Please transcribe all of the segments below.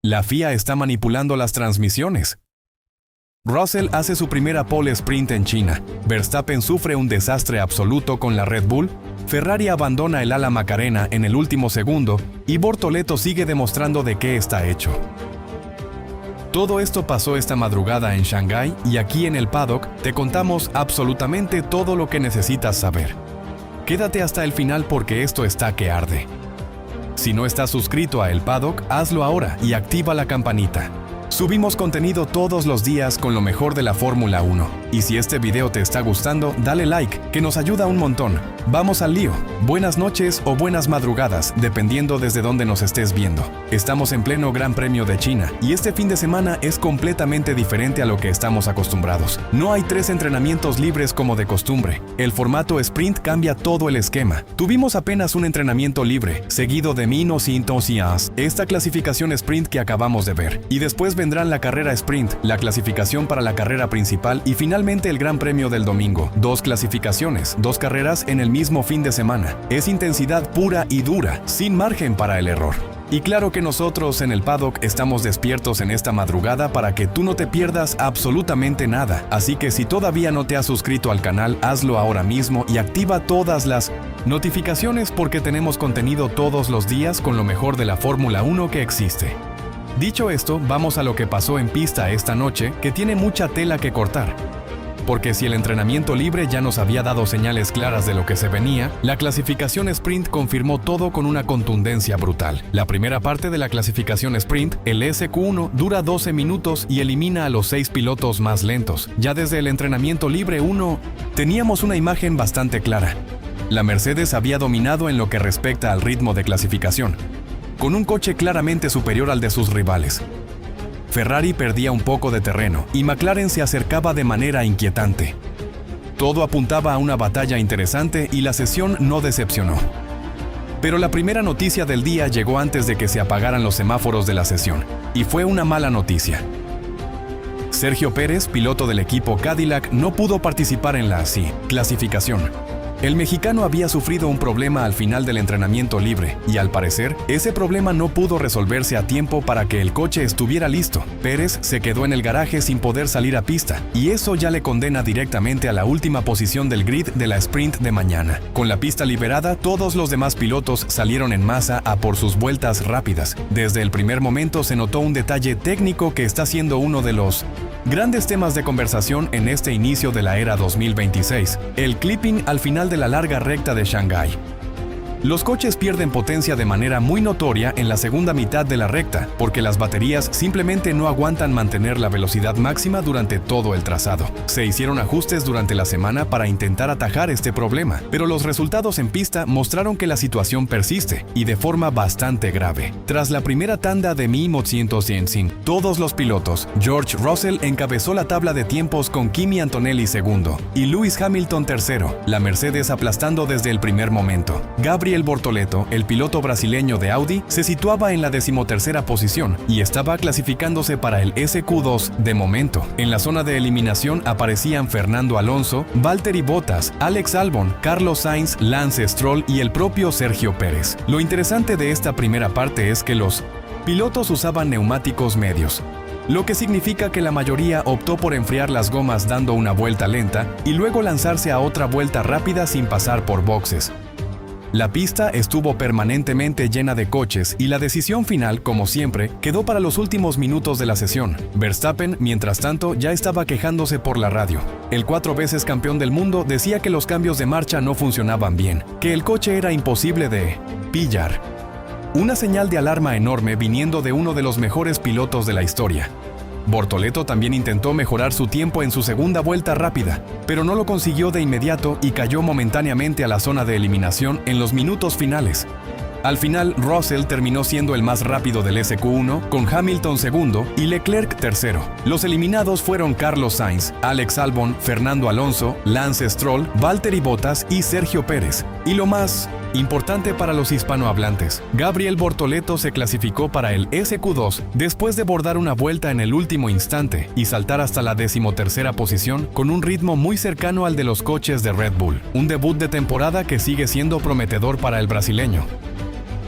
La FIA está manipulando las transmisiones. Russell hace su primera pole sprint en China. Verstappen sufre un desastre absoluto con la Red Bull. Ferrari abandona el ala Macarena en el último segundo y Bortoleto sigue demostrando de qué está hecho. Todo esto pasó esta madrugada en Shanghái y aquí en el paddock te contamos absolutamente todo lo que necesitas saber. Quédate hasta el final porque esto está que arde. Si no estás suscrito a El Paddock, hazlo ahora y activa la campanita. Subimos contenido todos los días con lo mejor de la Fórmula 1. Y si este video te está gustando, dale like, que nos ayuda un montón. Vamos al lío. Buenas noches o buenas madrugadas, dependiendo desde dónde nos estés viendo. Estamos en pleno Gran Premio de China y este fin de semana es completamente diferente a lo que estamos acostumbrados. No hay 3 entrenamientos libres como de costumbre. El formato sprint cambia todo el esquema. Tuvimos apenas un entrenamiento libre, seguido de Minos y Intosias, esta clasificación sprint que acabamos de ver. Y después vendrán la carrera sprint, la clasificación para la carrera principal y finalmente el Gran Premio del domingo. 2 clasificaciones, 2 carreras en el mismo fin de semana. Es intensidad pura y dura, sin margen para el error. Y claro que nosotros en el paddock estamos despiertos en esta madrugada para que tú no te pierdas absolutamente nada. Así que si todavía no te has suscrito al canal, hazlo ahora mismo y activa todas las notificaciones porque tenemos contenido todos los días con lo mejor de la Fórmula 1 que existe. Dicho esto, vamos a lo que pasó en pista esta noche, que tiene mucha tela que cortar. Porque si el entrenamiento libre ya nos había dado señales claras de lo que se venía, la clasificación sprint confirmó todo con una contundencia brutal. La primera parte de la clasificación sprint, el SQ1, dura 12 minutos y elimina a los 6 pilotos más lentos. Ya desde el entrenamiento libre 1, teníamos una imagen bastante clara. La Mercedes había dominado en lo que respecta al ritmo de clasificación, con un coche claramente superior al de sus rivales. Ferrari perdía un poco de terreno y McLaren se acercaba de manera inquietante. Todo apuntaba a una batalla interesante y la sesión no decepcionó. Pero la primera noticia del día llegó antes de que se apagaran los semáforos de la sesión, y fue una mala noticia. Sergio Pérez, piloto del equipo Cadillac, no pudo participar en la clasificación. El mexicano había sufrido un problema al final del entrenamiento libre y al parecer, ese problema no pudo resolverse a tiempo para que el coche estuviera listo. Pérez se quedó en el garaje sin poder salir a pista y eso ya le condena directamente a la última posición del grid de la sprint de mañana. Con la pista liberada, todos los demás pilotos salieron en masa a por sus vueltas rápidas. Desde el primer momento se notó un detalle técnico que está siendo uno de los grandes temas de conversación en este inicio de la era 2026, el clipping al final de la larga recta de Shanghái. Los coches pierden potencia de manera muy notoria en la segunda mitad de la recta, porque las baterías simplemente no aguantan mantener la velocidad máxima durante todo el trazado. Se hicieron ajustes durante la semana para intentar atajar este problema, pero los resultados en pista mostraron que la situación persiste, y de forma bastante grave. Tras la primera tanda de Mi 100, todos los pilotos, George Russell encabezó la tabla de tiempos con Kimi Antonelli segundo, y Lewis Hamilton tercero, la Mercedes aplastando desde el primer momento. Gabriel Bortoleto, el piloto brasileño de Audi, se situaba en la 13ª posición y estaba clasificándose para el SQ2 de momento. En la zona de eliminación aparecían Fernando Alonso, Valtteri Bottas, Alex Albon, Carlos Sainz, Lance Stroll y el propio Sergio Pérez. Lo interesante de esta primera parte es que los pilotos usaban neumáticos medios, lo que significa que la mayoría optó por enfriar las gomas dando una vuelta lenta y luego lanzarse a otra vuelta rápida sin pasar por boxes. La pista estuvo permanentemente llena de coches y la decisión final, como siempre, quedó para los últimos minutos de la sesión. Verstappen, mientras tanto, ya estaba quejándose por la radio. El 4 veces campeón del mundo decía que los cambios de marcha no funcionaban bien, que el coche era imposible de pillar. Una señal de alarma enorme viniendo de uno de los mejores pilotos de la historia. Bortoleto también intentó mejorar su tiempo en su segunda vuelta rápida, pero no lo consiguió de inmediato y cayó momentáneamente a la zona de eliminación en los minutos finales. Al final, Russell terminó siendo el más rápido del SQ1, con Hamilton segundo y Leclerc tercero. Los eliminados fueron Carlos Sainz, Alex Albon, Fernando Alonso, Lance Stroll, Valtteri Bottas y Sergio Pérez. Y lo más importante para los hispanohablantes, Gabriel Bortoleto se clasificó para el SQ2 después de bordar una vuelta en el último instante y saltar hasta la 13ª posición con un ritmo muy cercano al de los coches de Red Bull. Un debut de temporada que sigue siendo prometedor para el brasileño.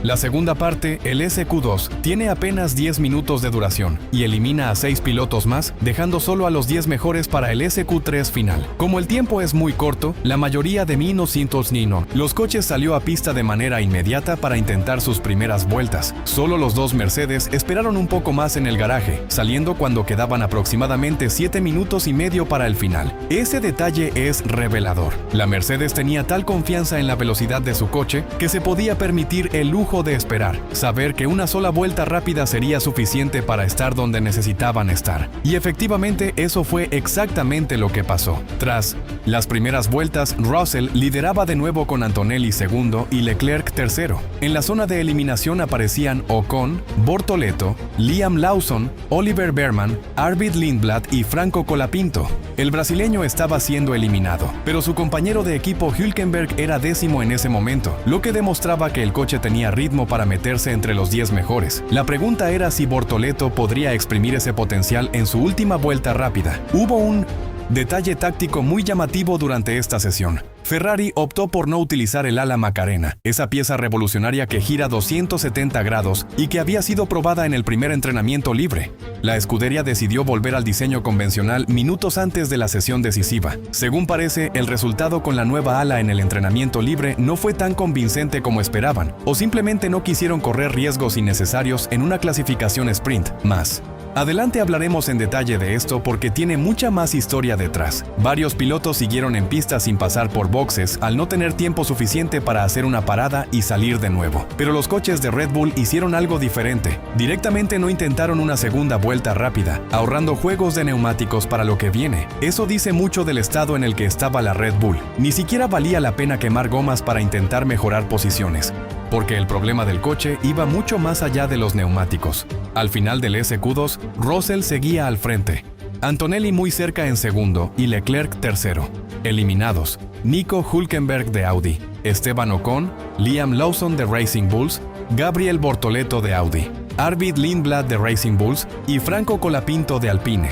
La segunda parte, el SQ2, tiene apenas 10 minutos de duración y elimina a 6 pilotos más, dejando solo a los 10 mejores para el SQ3 final. Como el tiempo es muy corto, la mayoría de 1900 Nino, los coches salió a pista de manera inmediata para intentar sus primeras vueltas. Solo los dos Mercedes esperaron un poco más en el garaje, saliendo cuando quedaban aproximadamente 7 minutos y medio para el final. Ese detalle es revelador. La Mercedes tenía tal confianza en la velocidad de su coche que se podía permitir el lujo de esperar, saber que una sola vuelta rápida sería suficiente para estar donde necesitaban estar. Y efectivamente eso fue exactamente lo que pasó. Tras las primeras vueltas, Russell lideraba de nuevo con Antonelli segundo y Leclerc tercero. En la zona de eliminación aparecían Ocon, Bortoleto, Liam Lawson, Oliver Bearman, Arvid Lindblad y Franco Colapinto. El brasileño estaba siendo eliminado, pero su compañero de equipo Hülkenberg era décimo en ese momento, lo que demostraba que el coche tenía ritmo para meterse entre los 10 mejores. La pregunta era si Bortoleto podría exprimir ese potencial en su última vuelta rápida. Hubo un detalle táctico muy llamativo durante esta sesión. Ferrari optó por no utilizar el ala Macarena, esa pieza revolucionaria que gira 270 grados y que había sido probada en el primer entrenamiento libre. La escudería decidió volver al diseño convencional minutos antes de la sesión decisiva. Según parece, el resultado con la nueva ala en el entrenamiento libre no fue tan convincente como esperaban, o simplemente no quisieron correr riesgos innecesarios en una clasificación sprint más. Adelante hablaremos en detalle de esto porque tiene mucha más historia detrás. Varios pilotos siguieron en pista sin pasar por boxes al no tener tiempo suficiente para hacer una parada y salir de nuevo. Pero los coches de Red Bull hicieron algo diferente. Directamente no intentaron una segunda vuelta rápida, ahorrando juegos de neumáticos para lo que viene. Eso dice mucho del estado en el que estaba la Red Bull. Ni siquiera valía la pena quemar gomas para intentar mejorar posiciones, porque el problema del coche iba mucho más allá de los neumáticos. Al final del SQ2, Russell seguía al frente, Antonelli muy cerca en segundo y Leclerc tercero. Eliminados: Nico Hülkenberg de Audi, Esteban Ocon, Liam Lawson de Racing Bulls, Gabriel Bortoleto de Audi, Arvid Lindblad de Racing Bulls y Franco Colapinto de Alpine.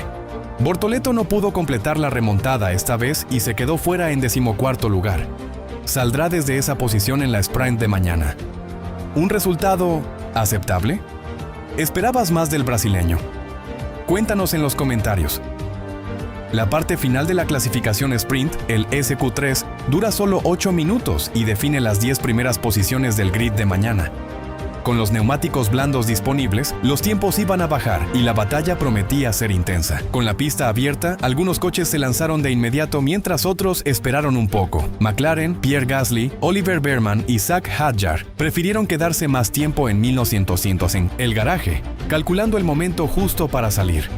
Bortoleto no pudo completar la remontada esta vez y se quedó fuera en 14º lugar. Saldrá desde esa posición en la sprint de mañana. ¿Un resultado aceptable? ¿Esperabas más del brasileño? Cuéntanos en los comentarios. La parte final de la clasificación sprint, el SQ3, dura solo 8 minutos y define las 10 primeras posiciones del grid de mañana. Con los neumáticos blandos disponibles, los tiempos iban a bajar y la batalla prometía ser intensa. Con la pista abierta, algunos coches se lanzaron de inmediato mientras otros esperaron un poco. McLaren, Pierre Gasly, Oliver Bearman y Zach Hadjar prefirieron quedarse más tiempo en 1900 en el garaje, calculando el momento justo para salir.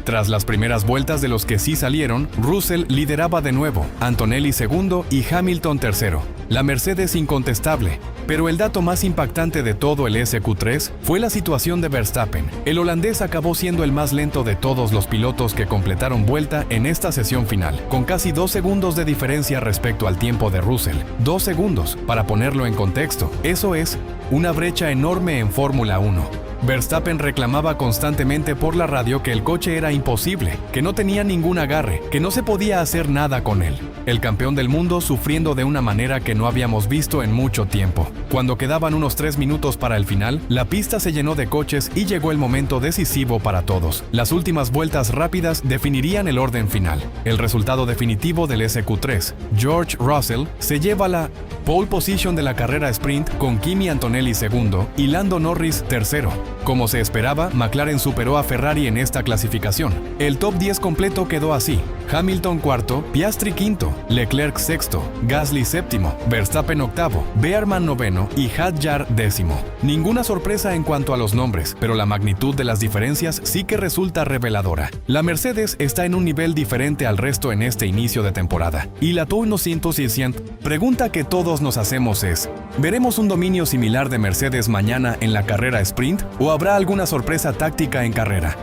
Tras las primeras vueltas de los que sí salieron, Russell lideraba de nuevo, Antonelli segundo y Hamilton tercero. La Mercedes incontestable. Pero el dato más impactante de todo el SQ3 fue la situación de Verstappen. El holandés acabó siendo el más lento de todos los pilotos que completaron vuelta en esta sesión final, con casi 2 segundos de diferencia respecto al tiempo de Russell. 2 segundos, para ponerlo en contexto. Eso es una brecha enorme en Fórmula 1. Verstappen reclamaba constantemente por la radio que el coche era imposible, que no tenía ningún agarre, que no se podía hacer nada con él. El campeón del mundo sufriendo de una manera que no habíamos visto en mucho tiempo. Cuando quedaban unos 3 minutos para el final, la pista se llenó de coches y llegó el momento decisivo para todos. Las últimas vueltas rápidas definirían el orden final. El resultado definitivo del SQ3. George Russell se lleva la pole position de la carrera sprint con Kimi Antonelli segundo y Lando Norris tercero. Como se esperaba, McLaren superó a Ferrari en esta clasificación. El top 10 completo quedó así: Hamilton cuarto, Piastri quinto, Leclerc sexto, Gasly séptimo, Verstappen octavo, Bearman noveno y Hadjar décimo. Ninguna sorpresa en cuanto a los nombres, pero la magnitud de las diferencias sí que resulta reveladora. La Mercedes está en un nivel diferente al resto en este inicio de temporada. Y la 1900 pregunta que todos nos hacemos es: ¿veremos un dominio similar de Mercedes mañana en la carrera sprint o habrá alguna sorpresa táctica en carrera?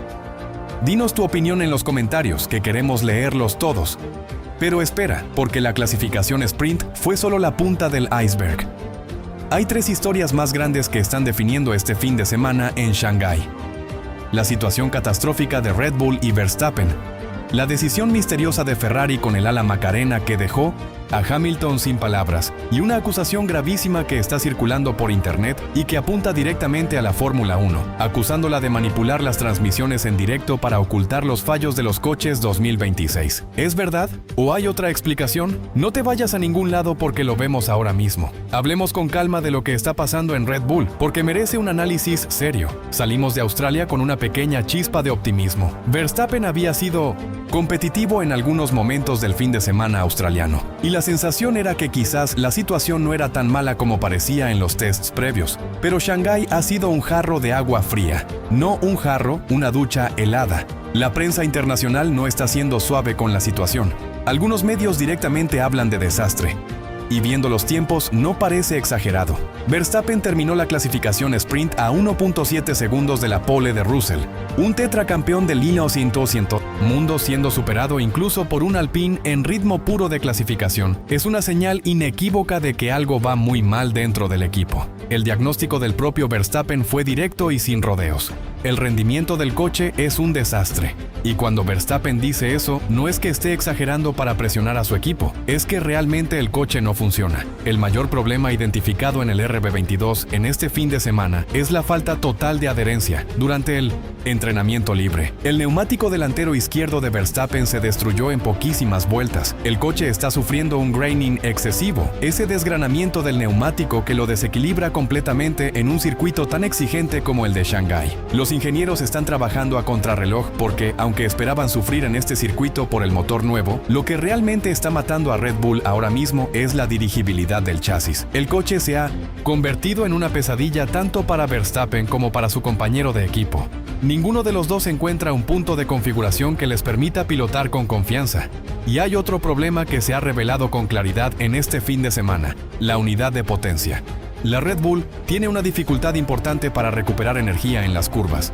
Dinos tu opinión en los comentarios, que queremos leerlos todos. Pero espera, porque la clasificación sprint fue solo la punta del iceberg. Hay 3 historias más grandes que están definiendo este fin de semana en Shanghái. La situación catastrófica de Red Bull y Verstappen, la decisión misteriosa de Ferrari con el ala Macarena que dejó a Hamilton sin palabras, y una acusación gravísima que está circulando por internet y que apunta directamente a la Fórmula 1, acusándola de manipular las transmisiones en directo para ocultar los fallos de los coches 2026. ¿Es verdad? ¿O hay otra explicación? No te vayas a ningún lado porque lo vemos ahora mismo. Hablemos con calma de lo que está pasando en Red Bull, porque merece un análisis serio. Salimos de Australia con una pequeña chispa de optimismo. Verstappen había sido competitivo en algunos momentos del fin de semana australiano, y la sensación era que quizás la situación no era tan mala como parecía en los tests previos. Pero Shanghái ha sido un jarro de agua fría, no un jarro, una ducha helada. La prensa internacional no está siendo suave con la situación. Algunos medios directamente hablan de desastre. Y viendo los tiempos, no parece exagerado. Verstappen terminó la clasificación sprint a 1.7 segundos de la pole de Russell, un tetracampeón del 1900 mundo siendo superado incluso por un Alpine en ritmo puro de clasificación. Es una señal inequívoca de que algo va muy mal dentro del equipo. El diagnóstico del propio Verstappen fue directo y sin rodeos. El rendimiento del coche es un desastre. Y cuando Verstappen dice eso, no es que esté exagerando para presionar a su equipo, es que realmente el coche no funciona. El mayor problema identificado en el RB22 en este fin de semana es la falta total de adherencia durante el entrenamiento libre. El neumático delantero izquierdo de Verstappen se destruyó en poquísimas vueltas. El coche está sufriendo un graining excesivo, ese desgranamiento del neumático que lo desequilibra completamente en un circuito tan exigente como el de Shanghái. Los ingenieros están trabajando a contrarreloj porque, aunque esperaban sufrir en este circuito por el motor nuevo, lo que realmente está matando a Red Bull ahora mismo es la dirigibilidad del chasis. El coche se ha convertido en una pesadilla tanto para Verstappen como para su compañero de equipo. Ninguno de los dos encuentra un punto de configuración que les permita pilotar con confianza. Y hay otro problema que se ha revelado con claridad en este fin de semana: la unidad de potencia. La Red Bull tiene una dificultad importante para recuperar energía en las curvas.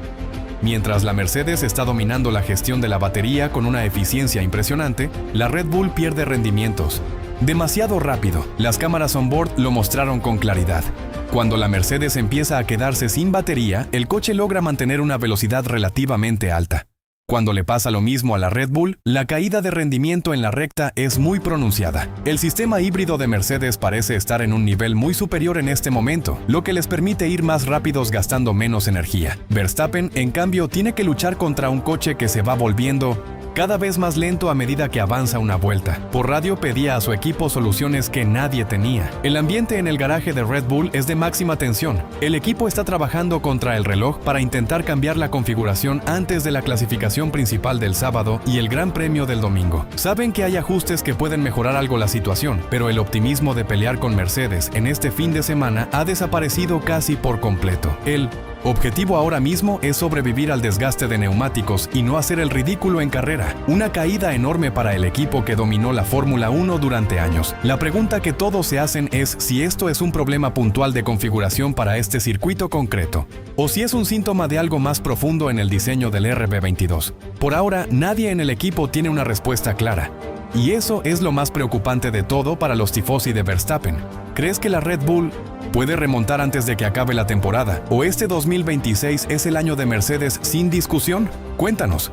Mientras la Mercedes está dominando la gestión de la batería con una eficiencia impresionante, la Red Bull pierde rendimientos. Demasiado rápido. Las cámaras on-board lo mostraron con claridad. Cuando la Mercedes empieza a quedarse sin batería, el coche logra mantener una velocidad relativamente alta. Cuando le pasa lo mismo a la Red Bull, la caída de rendimiento en la recta es muy pronunciada. El sistema híbrido de Mercedes parece estar en un nivel muy superior en este momento, lo que les permite ir más rápidos gastando menos energía. Verstappen, en cambio, tiene que luchar contra un coche que se va volviendo cada vez más lento a medida que avanza una vuelta. Por radio pedía a su equipo soluciones que nadie tenía. El ambiente en el garaje de Red Bull es de máxima tensión. El equipo está trabajando contra el reloj para intentar cambiar la configuración antes de la clasificación principal del sábado y el Gran Premio del domingo. Saben que hay ajustes que pueden mejorar algo la situación, pero el optimismo de pelear con Mercedes en este fin de semana ha desaparecido casi por completo. El objetivo ahora mismo es sobrevivir al desgaste de neumáticos y no hacer el ridículo en carrera. Una caída enorme para el equipo que dominó la Fórmula 1 durante años. La pregunta que todos se hacen es si esto es un problema puntual de configuración para este circuito concreto, o si es un síntoma de algo más profundo en el diseño del RB22. Por ahora, nadie en el equipo tiene una respuesta clara. Y eso es lo más preocupante de todo para los tifosi de Verstappen. ¿Crees que la Red Bull puede remontar antes de que acabe la temporada? ¿O este 2026 es el año de Mercedes sin discusión? Cuéntanos.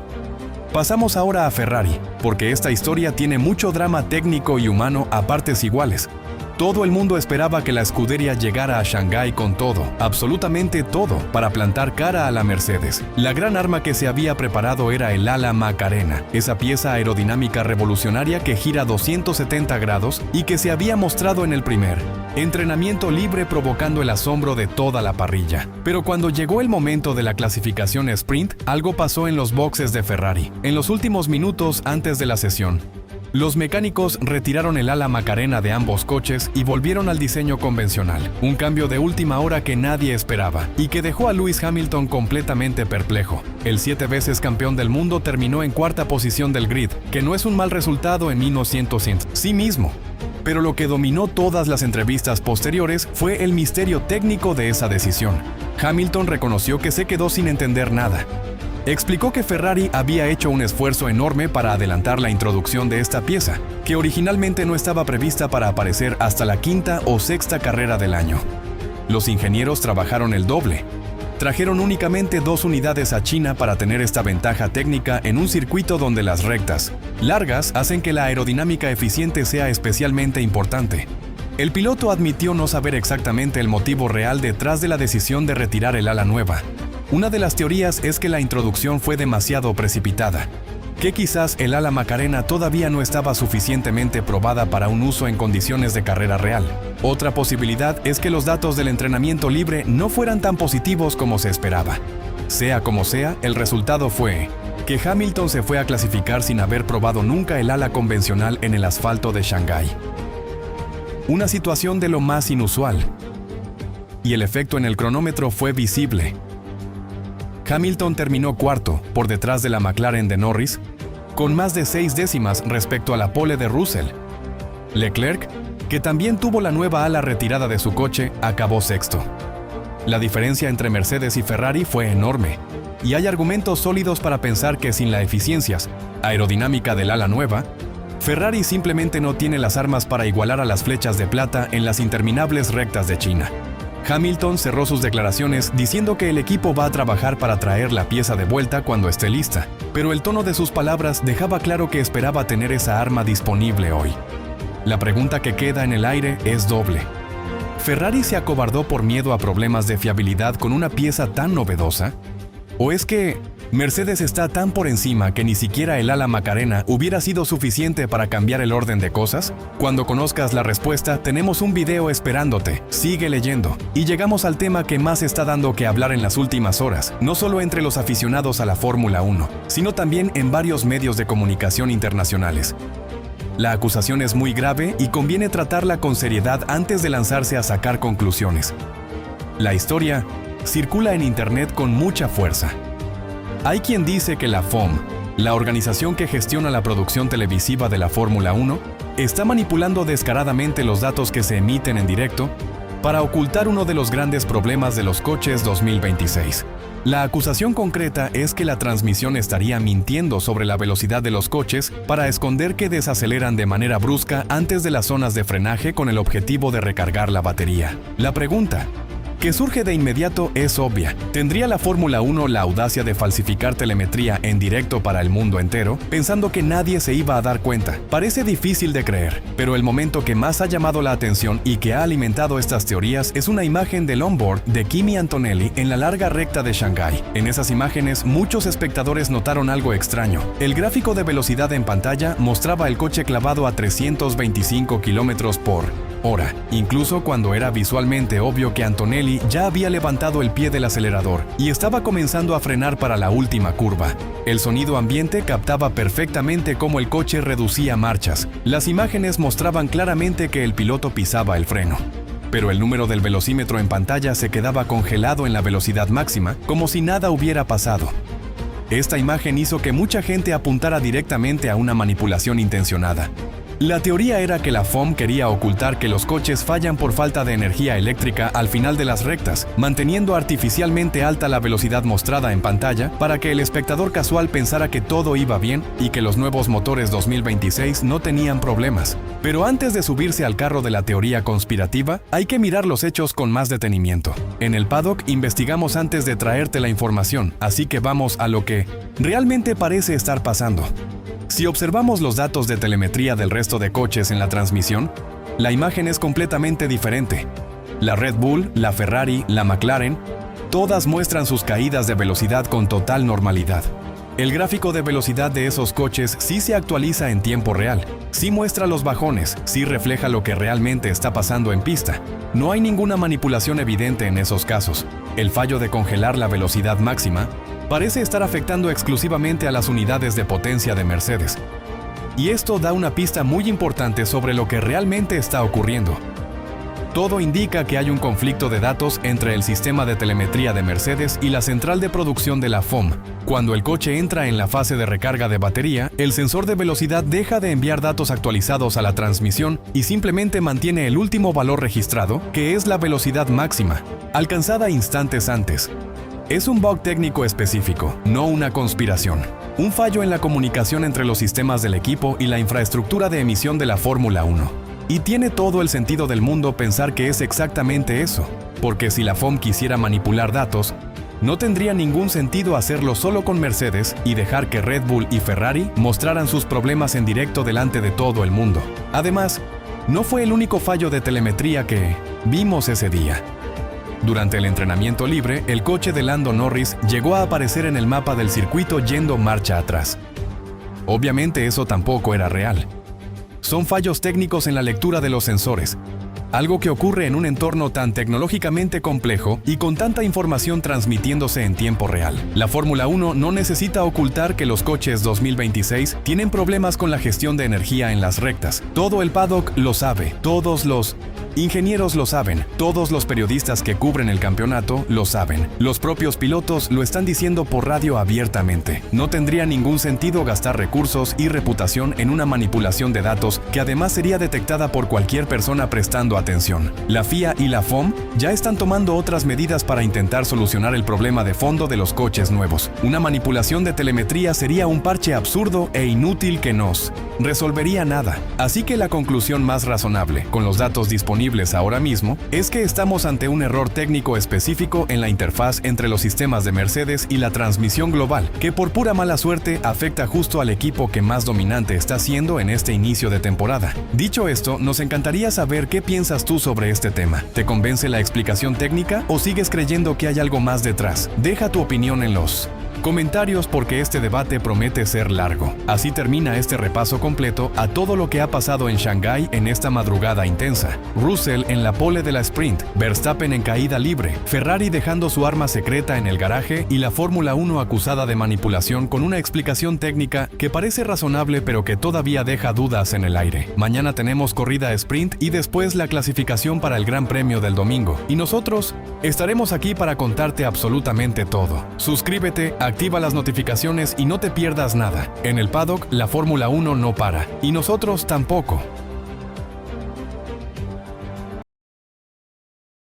Pasamos ahora a Ferrari, porque esta historia tiene mucho drama técnico y humano a partes iguales. Todo el mundo esperaba que la escudería llegara a Shanghái con todo, absolutamente todo, para plantar cara a la Mercedes. La gran arma que se había preparado era el ala Macarena, esa pieza aerodinámica revolucionaria que gira 270 grados y que se había mostrado en el primer entrenamiento libre, provocando el asombro de toda la parrilla. Pero cuando llegó el momento de la clasificación sprint, algo pasó en los boxes de Ferrari. En los últimos minutos antes de la sesión, los mecánicos retiraron el ala Macarena de ambos coches y volvieron al diseño convencional. Un cambio de última hora que nadie esperaba y que dejó a Lewis Hamilton completamente perplejo. El 7 veces campeón del mundo terminó en cuarta posición del grid, que no es un mal resultado en 1900 sí mismo. Pero lo que dominó todas las entrevistas posteriores fue el misterio técnico de esa decisión. Hamilton reconoció que se quedó sin entender nada. Explicó que Ferrari había hecho un esfuerzo enorme para adelantar la introducción de esta pieza, que originalmente no estaba prevista para aparecer hasta la quinta o sexta carrera del año. Los ingenieros trabajaron el doble. trajeron únicamente 2 unidades a China para tener esta ventaja técnica en un circuito donde las rectas largas hacen que la aerodinámica eficiente sea especialmente importante. El piloto admitió no saber exactamente el motivo real detrás de la decisión de retirar el ala nueva. Una de las teorías es que la introducción fue demasiado precipitada, que quizás el ala Macarena todavía no estaba suficientemente probada para un uso en condiciones de carrera real. Otra posibilidad es que los datos del entrenamiento libre no fueran tan positivos como se esperaba. Sea como sea, el resultado fue que Hamilton se fue a clasificar sin haber probado nunca el ala convencional en el asfalto de Shanghái. Una situación de lo más inusual. Y el efecto en el cronómetro fue visible. Hamilton terminó cuarto, por detrás de la McLaren de Norris, con más de 6 décimas respecto a la pole de Russell. Leclerc, que también tuvo la nueva ala retirada de su coche, acabó sexto. La diferencia entre Mercedes y Ferrari fue enorme, y hay argumentos sólidos para pensar que sin la eficiencia aerodinámica del ala nueva, Ferrari simplemente no tiene las armas para igualar a las flechas de plata en las interminables rectas de China. Hamilton cerró sus declaraciones diciendo que el equipo va a trabajar para traer la pieza de vuelta cuando esté lista, pero el tono de sus palabras dejaba claro que esperaba tener esa arma disponible hoy. La pregunta que queda en el aire es doble. ¿Ferrari se acobardó por miedo a problemas de fiabilidad con una pieza tan novedosa? ¿O es que Mercedes está tan por encima que ni siquiera el ala Macarena hubiera sido suficiente para cambiar el orden de cosas? Cuando conozcas la respuesta, tenemos un video esperándote. Sigue leyendo. Y llegamos al tema que más está dando que hablar en las últimas horas, no solo entre los aficionados a la Fórmula 1, sino también en varios medios de comunicación internacionales. La acusación es muy grave y conviene tratarla con seriedad antes de lanzarse a sacar conclusiones. La historia circula en Internet con mucha fuerza. Hay quien dice que la FOM, la organización que gestiona la producción televisiva de la Fórmula 1, está manipulando descaradamente los datos que se emiten en directo para ocultar uno de los grandes problemas de los coches 2026. La acusación concreta es que la transmisión estaría mintiendo sobre la velocidad de los coches para esconder que desaceleran de manera brusca antes de las zonas de frenaje con el objetivo de recargar la batería. La pregunta que surge de inmediato es obvia. ¿Tendría la Fórmula 1 la audacia de falsificar telemetría en directo para el mundo entero, pensando que nadie se iba a dar cuenta? Parece difícil de creer, pero el momento que más ha llamado la atención y que ha alimentado estas teorías es una imagen del onboard de Kimi Antonelli en la larga recta de Shanghái. En esas imágenes, muchos espectadores notaron algo extraño. El gráfico de velocidad en pantalla mostraba el coche clavado a 325 km/h, incluso cuando era visualmente obvio que Antonelli ya había levantado el pie del acelerador y estaba comenzando a frenar para la última curva. El sonido ambiente captaba perfectamente cómo el coche reducía marchas. Las imágenes mostraban claramente que el piloto pisaba el freno, pero el número del velocímetro en pantalla se quedaba congelado en la velocidad máxima, como si nada hubiera pasado. Esta imagen hizo que mucha gente apuntara directamente a una manipulación intencionada. La teoría era que la FOM quería ocultar que los coches fallan por falta de energía eléctrica al final de las rectas, manteniendo artificialmente alta la velocidad mostrada en pantalla para que el espectador casual pensara que todo iba bien y que los nuevos motores 2026 no tenían problemas. Pero antes de subirse al carro de la teoría conspirativa, hay que mirar los hechos con más detenimiento. En el paddock investigamos antes de traerte la información, así que vamos a lo que realmente parece estar pasando. Si observamos los datos de telemetría del resto de coches en la transmisión, la imagen es completamente diferente. La Red Bull, la Ferrari, la McLaren, todas muestran sus caídas de velocidad con total normalidad. El gráfico de velocidad de esos coches sí se actualiza en tiempo real, sí muestra los bajones, sí refleja lo que realmente está pasando en pista. No hay ninguna manipulación evidente en esos casos. El fallo de congelar la velocidad máxima parece estar afectando exclusivamente a las unidades de potencia de Mercedes. Y esto da una pista muy importante sobre lo que realmente está ocurriendo. Todo indica que hay un conflicto de datos entre el sistema de telemetría de Mercedes y la central de producción de la FOM. Cuando el coche entra en la fase de recarga de batería, el sensor de velocidad deja de enviar datos actualizados a la transmisión y simplemente mantiene el último valor registrado, que es la velocidad máxima, alcanzada instantes antes. Es un bug técnico específico, no una conspiración. Un fallo en la comunicación entre los sistemas del equipo y la infraestructura de emisión de la Fórmula 1. Y tiene todo el sentido del mundo pensar que es exactamente eso, porque si la FOM quisiera manipular datos, No tendría ningún sentido hacerlo solo con Mercedes y dejar que Red Bull y Ferrari mostraran sus problemas en directo delante de todo el mundo. Además, no fue el único fallo de telemetría que vimos ese día. Durante el entrenamiento libre, el coche de Lando Norris llegó a aparecer en el mapa del circuito yendo marcha atrás. Obviamente eso tampoco era real. Son fallos técnicos en la lectura de los sensores, algo que ocurre en un entorno tan tecnológicamente complejo y con tanta información transmitiéndose en tiempo real. La Fórmula 1 no necesita ocultar que los coches 2026 tienen problemas con la gestión de energía en las rectas. Todo el paddock lo sabe, todos los ingenieros lo saben, todos los periodistas que cubren el campeonato lo saben. Los propios pilotos lo están diciendo por radio abiertamente. No tendría ningún sentido gastar recursos y reputación en una manipulación de datos que además sería detectada por cualquier persona prestando atención. La FIA y la FOM ya están tomando otras medidas para intentar solucionar el problema de fondo de los coches nuevos. Una manipulación de telemetría sería un parche absurdo e inútil que nos resolvería nada. Así que la conclusión más razonable, con los datos disponibles ahora mismo, es que estamos ante un error técnico específico en la interfaz entre los sistemas de Mercedes y la transmisión global, que por pura mala suerte afecta justo al equipo que más dominante está siendo en este inicio de temporada. Dicho esto, nos encantaría saber qué piensas tú sobre este tema. ¿Te convence la explicación técnica o sigues creyendo que hay algo más detrás? Deja tu opinión en los comentarios porque este debate promete ser largo. Así termina este repaso completo a todo lo que ha pasado en Shanghái en esta madrugada intensa. Russell en la pole de la sprint, Verstappen en caída libre, Ferrari dejando su arma secreta en el garaje y la Fórmula 1 acusada de manipulación con una explicación técnica que parece razonable pero que todavía deja dudas en el aire. Mañana tenemos corrida sprint y después la clasificación para el Gran Premio del domingo. Y nosotros estaremos aquí para contarte absolutamente todo. Suscríbete, activa las notificaciones y no te pierdas nada. En el paddock, la Fórmula 1 no para. Y nosotros tampoco.